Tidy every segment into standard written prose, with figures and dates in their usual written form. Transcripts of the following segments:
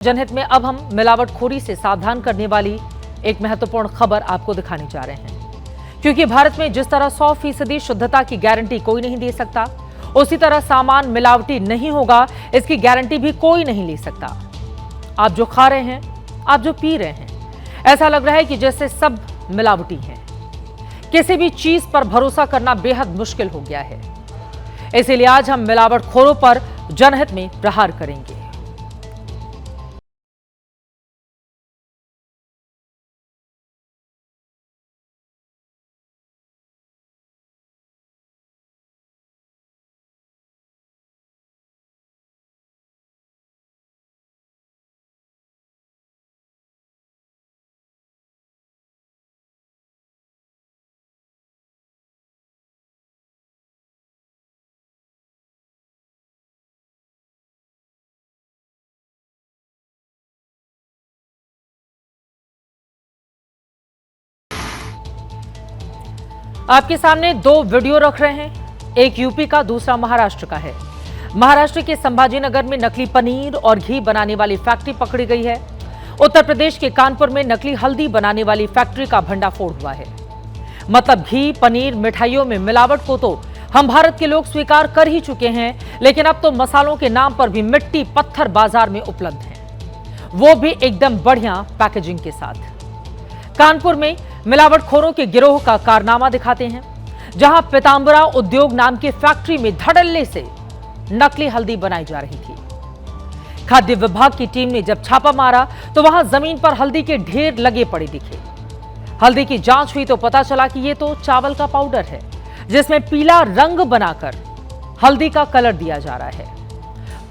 जनहित में अब हम मिलावटखोरी से सावधान करने वाली एक महत्वपूर्ण खबर आपको दिखाने जा रहे हैं, क्योंकि भारत में जिस तरह 100% शुद्धता की गारंटी कोई नहीं दे सकता, उसी तरह सामान मिलावटी नहीं होगा इसकी गारंटी भी कोई नहीं ले सकता। आप जो खा रहे हैं, आप जो पी रहे हैं, ऐसा लग रहा है कि जैसे सब मिलावटी हैं। किसी भी चीज पर भरोसा करना बेहद मुश्किल हो गया है। इसीलिए आज हम मिलावटखोरों पर जनहित में प्रहार करेंगे। आपके सामने दो वीडियो रख रहे हैं, एक यूपी का, दूसरा महाराष्ट्र का है। महाराष्ट्र के संभाजीनगर में नकली पनीर और घी बनाने वाली फैक्ट्री पकड़ी गई है। उत्तर प्रदेश के कानपुर में नकली हल्दी बनाने वाली फैक्ट्री का भंडाफोड़ हुआ है। मतलब घी, पनीर, मिठाइयों में मिलावट को तो हम भारत के लोग स्वीकार कर ही चुके हैं, लेकिन अब तो मसालों के नाम पर भी मिट्टी पत्थर बाजार में उपलब्ध है, वो भी एकदम बढ़िया पैकेजिंग के साथ। कानपुर में मिलावटखोरों के गिरोह का कारनामा दिखाते हैं, जहां पीतांबरा उद्योग नाम की फैक्ट्री में धड़ल्ले से नकली हल्दी बनाई जा रही थी। खाद्य विभाग की टीम ने जब छापा मारा तो वहां जमीन पर हल्दी के ढेर लगे पड़े दिखे। हल्दी की जांच हुई तो पता चला कि यह तो चावल का पाउडर है, जिसमें पीला रंग बनाकर हल्दी का कलर दिया जा रहा है।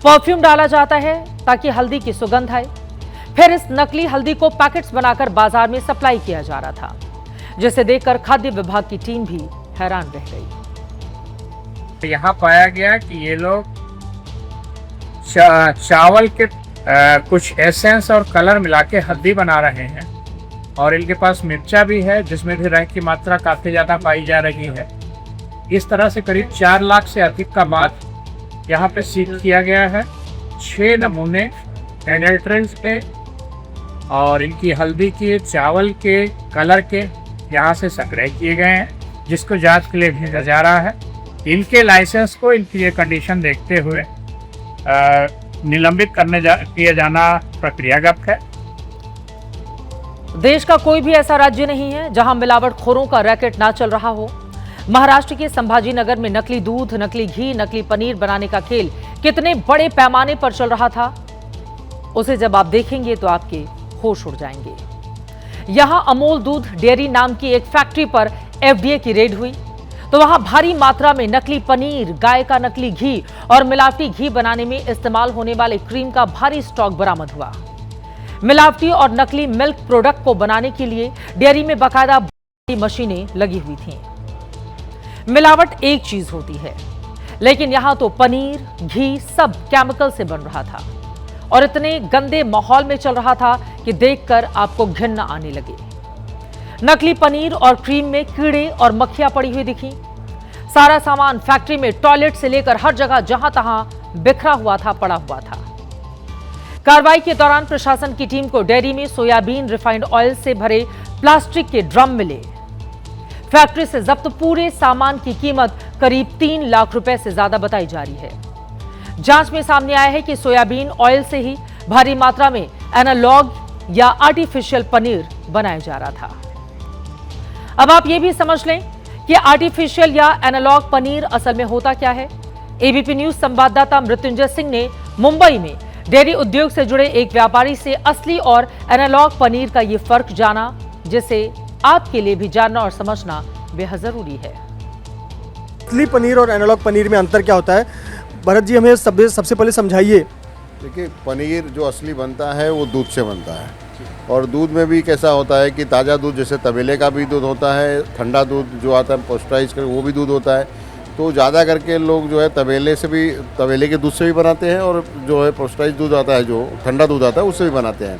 परफ्यूम डाला जाता है ताकि हल्दी की सुगंध आए। फिर इस नकली हल्दी को पैकेट्स बनाकर बाजार में सप्लाई किया जा रहा था, जिसे देखकर खाद्य विभाग की टीम भी हैरान रह गई। यहाँ पाया गया कि ये लोग चावल के कुछ एसेंस और कलर मिला के हल्दी बना रहे हैं, और इनके पास मिर्चा भी है जिसमें भी रंग की मात्रा काफी ज्यादा पाई जा रही है। इस तरह से करीब 4 लाख से अधिक का माल यहाँ पे सीज किया गया है। 6 नमूने एडल्ट्रेंट्स के और इनकी हल्दी के, चावल के, कलर के यहाँ से संग्रह किए गए हैं, जिसको जांच के लिए भेजा जा रहा है। इनके लाइसेंस को इनकी ये कंडीशन देखते हुए निलंबित किया जाना प्रक्रियागत है। देश का कोई भी ऐसा राज्य नहीं है जहां मिलावटखोरों का रैकेट ना चल रहा हो। महाराष्ट्र के संभाजीनगर में नकली दूध, नकली घी, नकली पनीर बनाने का खेल कितने बड़े पैमाने पर चल रहा था, उसे जब आप देखेंगे तो आपके होश उड़ जाएंगे। यहां अमूल दूध डेयरी नाम की एक फैक्ट्री पर एफडीए की रेड हुई तो वहां भारी मात्रा में नकली पनीर, गाय का नकली घी और मिलावटी घी बनाने में इस्तेमाल होने वाले क्रीम का भारी स्टॉक बरामद हुआ। मिलावटी और नकली मिल्क प्रोडक्ट को बनाने के लिए डेयरी में बाकायदा मशीनें लगी हुई थीं। मिलावट एक चीज होती है, लेकिन यहां तो पनीर, घी सब केमिकल से बन रहा था और इतने गंदे माहौल में चल रहा था कि देखकर आपको घिन आने लगे। नकली पनीर और क्रीम में कीड़े और मक्खियां पड़ी हुई दिखी। सारा सामान फैक्ट्री में टॉयलेट से लेकर हर जगह जहां तहां बिखरा हुआ था, पड़ा हुआ था। कार्रवाई के दौरान प्रशासन की टीम को डेयरी में सोयाबीन रिफाइंड ऑयल से भरे प्लास्टिक के ड्रम मिले। फैक्ट्री से जब्त पूरे सामान की कीमत करीब 3 लाख रुपए से ज्यादा बताई जा रही है। जांच में सामने आया है कि सोयाबीन ऑयल से ही भारी मात्रा में एनालॉग या आर्टिफिशियल पनीर बनाया जा रहा था। अब आप ये भी समझ लें कि आर्टिफिशियल या एनालॉग पनीर असल में होता क्या है। एबीपी न्यूज संवाददाता मृत्युंजय सिंह ने मुंबई में डेयरी उद्योग से जुड़े एक व्यापारी से असली और एनालॉग पनीर का ये फर्क जाना, जिसे आपके लिए भी जानना और समझना बेहद जरूरी है। असली पनीर और एनालॉग पनीर में अंतर क्या होता है, भरत जी हमें सबसे पहले समझाइए। देखिए, पनीर जो असली बनता है वो दूध से बनता है, और दूध में भी कैसा होता है कि ताज़ा दूध, जैसे तबेले का भी दूध होता है, ठंडा दूध जो आता है पॉस्चराइज कर वो भी दूध होता है। तो ज़्यादा करके लोग जो है तबेले के दूध से भी बनाते हैं, और जो है पॉस्चराइज दूध आता है, जो ठंडा दूध आता है, उससे भी बनाते हैं।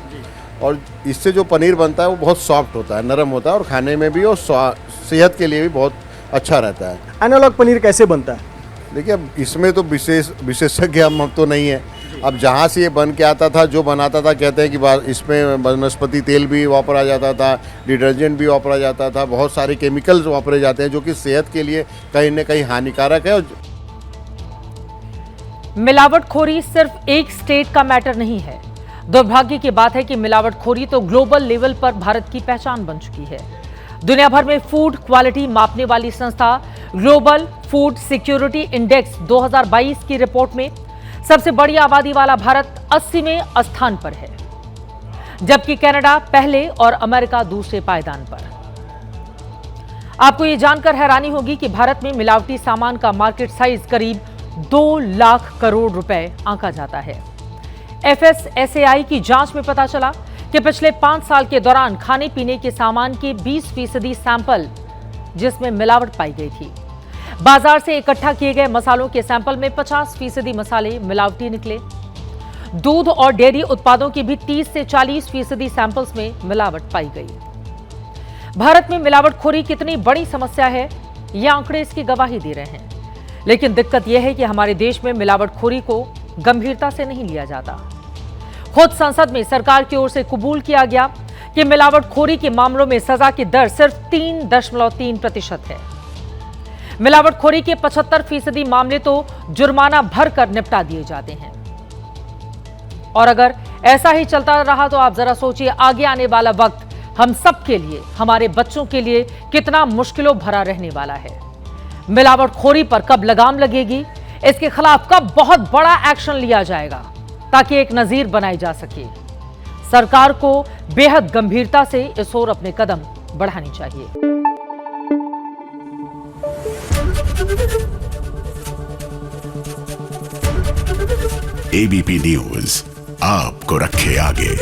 और इससे जो पनीर बनता है वो बहुत सॉफ्ट होता है, नरम होता है, और खाने में भी और सेहत के लिए भी बहुत अच्छा रहता है। एनालॉग पनीर कैसे बनता है? देखिए, अब इसमें तो विशेषज्ञ हम तो नहीं है, अब जहाँ से ये बन के आता था, जो बनाता था, कहते हैं कि इसमें वनस्पति तेल भी वापरा जाता था, डिटर्जेंट भी वापरा जाता था, बहुत सारे केमिकल्स वापरे जाते हैं जो कि सेहत के लिए कहीं न कहीं हानिकारक है। मिलावटखोरी सिर्फ एक स्टेट का मैटर नहीं है। दुर्भाग्य की बात है कि मिलावटखोरी तो ग्लोबल लेवल पर भारत की पहचान बन चुकी है। दुनिया भर में फूड क्वालिटी मापने वाली संस्था ग्लोबल फूड सिक्योरिटी इंडेक्स 2022 की रिपोर्ट में सबसे बड़ी आबादी वाला भारत 80वें स्थान पर है, जबकि कनाडा पहले और अमेरिका दूसरे पायदान पर। आपको यह जानकर हैरानी होगी कि भारत में मिलावटी सामान का मार्केट साइज करीब 2 लाख करोड़ रुपए आंका जाता है। FSSAI की जांच में पता चला कि पिछले 5 साल के दौरान खाने पीने के सामान के 20% सैंपल जिसमें मिलावट पाई गई थी। बाजार से इकट्ठा किए गए मसालों के सैंपल में 50% मसाले मिलावटी निकले। दूध और डेयरी उत्पादों के भी 30 से 40% सैंपल्स में मिलावट पाई गई। भारत में मिलावटखोरी कितनी बड़ी समस्या है, ये आंकड़े इसकी गवाही दे रहे हैं। लेकिन दिक्कत यह है कि हमारे देश में मिलावटखोरी को गंभीरता से नहीं लिया जाता। खुद संसद में सरकार की ओर से कबूल किया गया कि मिलावटखोरी के मामलों में सजा की दर सिर्फ 3.3% है। मिलावटखोरी के 75% मामले तो जुर्माना भरकर निपटा दिए जाते हैं। और अगर ऐसा ही चलता रहा तो आप जरा सोचिए, आगे आने वाला वक्त हम सब के लिए, हमारे बच्चों के लिए कितना मुश्किलों भरा रहने वाला है। मिलावटखोरी पर कब लगाम लगेगी, इसके खिलाफ कब बहुत बड़ा एक्शन लिया जाएगा ताकि एक नजीर बनाई जा सके। सरकार को बेहद गंभीरता से इस ओर अपने कदम बढ़ानी चाहिए। ABP न्यूज आपको रखे आगे।